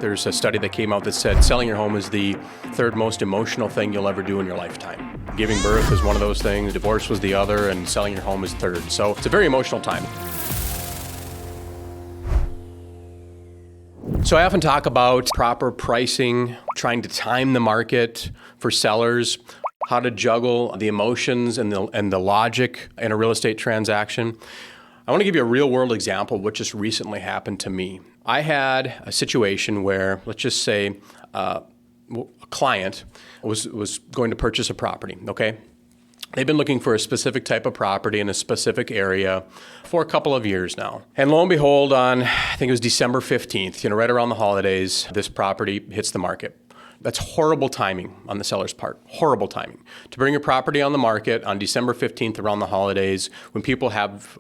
There's a study that came out that said selling your home is the third most emotional thing you'll ever do in your lifetime. Giving birth is one of those things, divorce was the other, and selling your home is third. So it's a very emotional time. So I often talk about proper pricing, trying to time the market for sellers, how to juggle the emotions and the logic in a real estate transaction. I want to give you a real world example of what just recently happened to me. I had a situation where, let's just say, a client was going to purchase a property, okay? They've been looking for a specific type of property in a specific area for a couple of years now. And lo and behold, on, I think it was December 15th, right around the holidays, this property hits the market. That's horrible timing on the seller's part, horrible timing. To bring your property on the market on December 15th around the holidays, when people have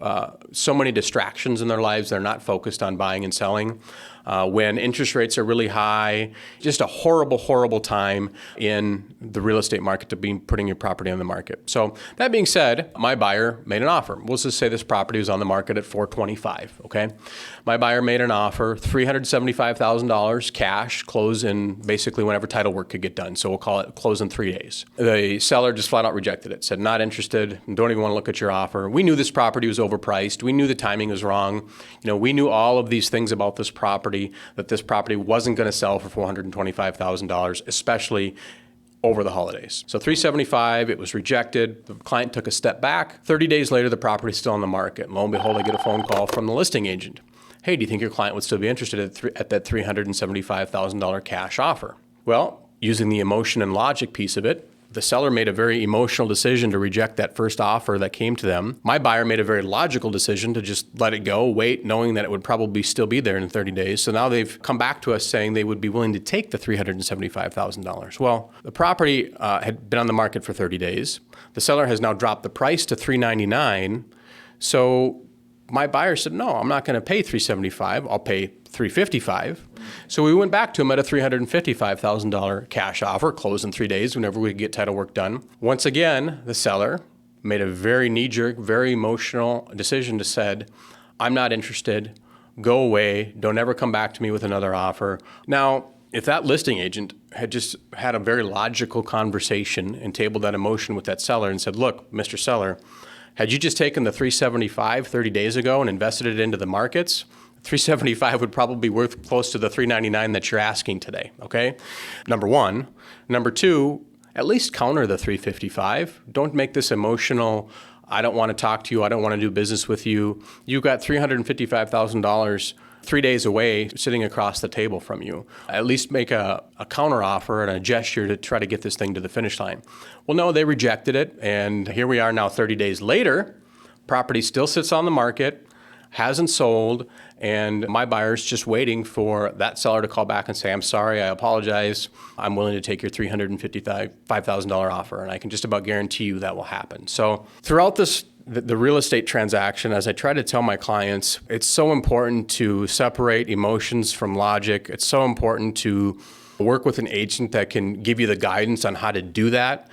so many distractions in their lives, they're not focused on buying and selling. When interest rates are really high, just a horrible, horrible time in the real estate market to be putting your property on the market. So that being said, my buyer made an offer. We'll just say this property was on the market at $425, okay? My buyer made an offer, $375,000 cash, close in basically whenever title work could get done. So we'll call it close in 3 days. The seller just flat out rejected it, said not interested, don't even want to look at your offer. We knew this property was overpriced. We knew the timing was wrong. We knew all of these things about this property, that this property wasn't going to sell for $425,000, especially over the holidays. So $375,000, it was rejected. The client took a step back. 30 days later, the property's still on the market. And lo and behold, I get a phone call from the listing agent. Hey, do you think your client would still be interested at that $375,000 cash offer? Well, using the emotion and logic piece of it, the seller made a very emotional decision to reject that first offer that came to them. My buyer made a very logical decision to just let it go, wait, knowing that it would probably still be there in 30 days. So now they've come back to us saying they would be willing to take the $375,000. Well, the property had been on the market for 30 days. The seller has now dropped the price to $399,000. So my buyer said, no, I'm not going to pay $375,000. I'll pay $355,000. So we went back to him at a $355,000 cash offer, close in 3 days whenever we could get title work done. Once again, the seller made a very knee-jerk, very emotional decision to said, I'm not interested, go away, don't ever come back to me with another offer. Now, if that listing agent had just had a very logical conversation and tabled that emotion with that seller and said, look, Mr. Seller, had you just taken the $375,000 30 days ago and invested it into the markets, $375,000 would probably be worth close to the $399,000 that you're asking today, okay? Number one. Number two, at least counter the $355,000. Don't make this emotional, I don't want to talk to you, I don't want to do business with you. You've got $355,000 3 days away sitting across the table from you. At least make a counter offer and a gesture to try to get this thing to the finish line. Well, no, they rejected it, and here we are now 30 days later. Property still sits on the market, hasn't sold, and my buyer's just waiting for that seller to call back and say, I'm sorry, I apologize, I'm willing to take your $355,000 offer, and I can just about guarantee you that will happen. So throughout the real estate transaction, as I try to tell my clients, it's so important to separate emotions from logic. It's so important to work with an agent that can give you the guidance on how to do that.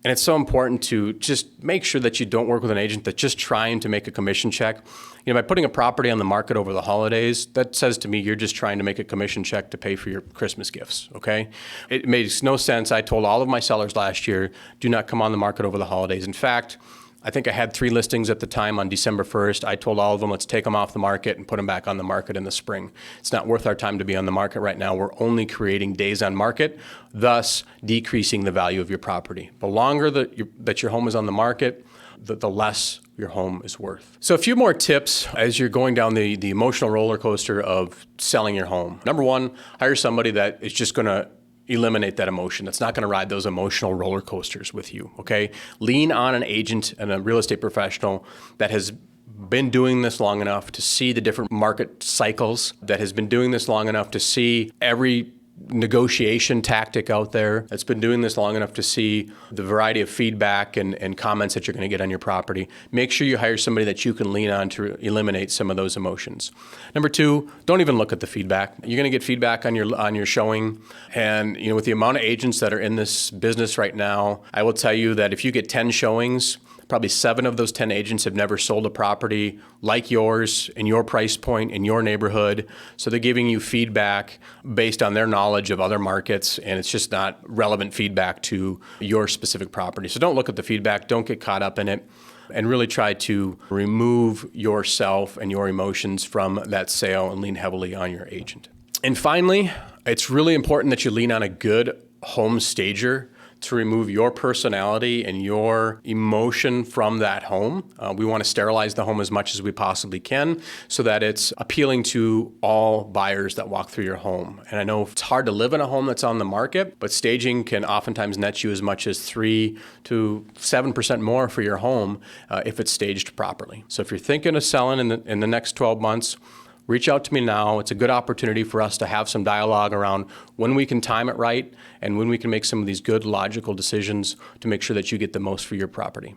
And it's so important to just make sure that you don't work with an agent that's just trying to make a commission check. By putting a property on the market over the holidays, that says to me you're just trying to make a commission check to pay for your Christmas gifts, okay? It makes no sense. I told all of my sellers last year, do not come on the market over the holidays. In fact, I think I had 3 listings at the time on December 1st. I told all of them, let's take them off the market and put them back on the market in the spring. It's not worth our time to be on the market right now. We're only creating days on market, thus decreasing the value of your property. The longer that your home is on the market, the less your home is worth. So a few more tips as you're going down the emotional roller coaster of selling your home. Number one, hire somebody that is just going to eliminate that emotion. That's not going to ride those emotional roller coasters with you, okay? Lean on an agent and a real estate professional that has been doing this long enough to see the different market cycles, that has been doing this long enough to see every negotiation tactic out there, that's been doing this long enough to see the variety of feedback and comments that you're going to get on your property. Make sure you hire somebody that you can lean on to eliminate some of those emotions. Number two, don't even look at the feedback. You're going to get feedback on your showing. And with the amount of agents that are in this business right now, I will tell you that if you get 10 showings, Probably 7 of those 10 agents have never sold a property like yours, in your price point, in your neighborhood. So they're giving you feedback based on their knowledge of other markets, and it's just not relevant feedback to your specific property. So don't look at the feedback, don't get caught up in it, and really try to remove yourself and your emotions from that sale and lean heavily on your agent. And finally, it's really important that you lean on a good home stager to remove your personality and your emotion from that home. We want to sterilize the home as much as we possibly can so that it's appealing to all buyers that walk through your home. And I know it's hard to live in a home that's on the market, but staging can oftentimes net you as much as 3 to 7% more for your home if it's staged properly. So if you're thinking of selling in the next 12 months, reach out to me now. It's a good opportunity for us to have some dialogue around when we can time it right and when we can make some of these good logical decisions to make sure that you get the most for your property.